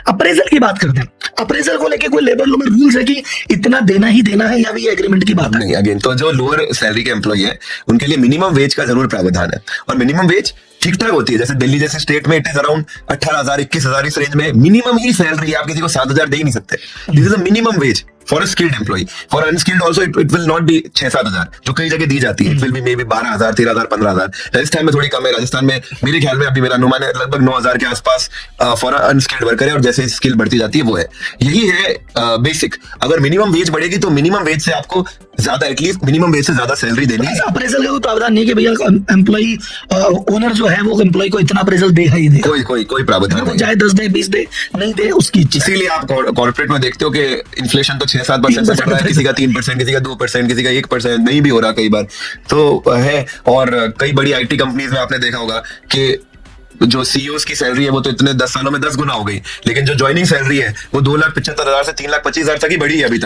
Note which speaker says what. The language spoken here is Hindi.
Speaker 1: अप्रेजल की बात करते हैं, अप्रेजल को लेके कोई लेबर लॉ में रूल्स है कि इतना देना ही देना है, या भी एग्रीमेंट की बात है?
Speaker 2: नहीं, अगेन तो जो लोअर सैलरी के एम्प्लॉय है उनके लिए मिनिमम वेज का जरूर प्रावधान है, और मिनिमम वेज ठीक ठाक होती है। जैसे दिल्ली जैसे स्टेट में इट इज अराउंड 18,000 21,000 इस रेंज में मिनिमम ही सैलरी है, आप किसी को 7,000 दे ही नहीं सकते। This is a minimum wage for a skilled employ. For unskilled also it will not be 6-7,000 जो कई जगह दी जाती है, it will be maybe 12,000 13,000 15,000। Rajasthan में थोड़ी कम है, राजस्थान में मेरे ख्याल में अभी मेरा अनुमान है लगभग 9,000 के आसपास फॉर अनस्किल्ड वर्कर है, और जैसे स्किल बढ़ती जाती है वो है। यही है बेसिक। अगर मिनिमम वेज बढ़ेगी तो मिनिमम वेज से आपको ज्यादा, एटलीस्ट मिनिमम वेज से ज्यादा सैलरी देनी है।
Speaker 1: अप्रेजल का कोई प्रावधान नहीं कि भैया एम्प्लॉय ओनर जो है वो एम्प्लॉय को इतना अप्रेजल देगा ही देगा?
Speaker 2: कोई प्रावधान नहीं,
Speaker 1: चाहे 10 दे 20 दे नहीं दे उसकी इच्छा।
Speaker 2: इसीलिए आप कॉर्पोरेट में देखते हो कि इन्फ्लेशन तो 6-7% से बढ़ रहा है, किसी का 3%, किसी का 2%, किसी का 1%, नहीं भी हो रहा कई बार तो है। और कई बड़ी आईटी कंपनीज में आपने देखा होगा कि जो सीईओ की सैलरी है वो तो इतने 10 सालों में 10 गुना हो गई, लेकिन जो ज्वाइनिंग सैलरी है वो 2,75,000 से 3,25,000 तक ही बढ़ी है अभी तक।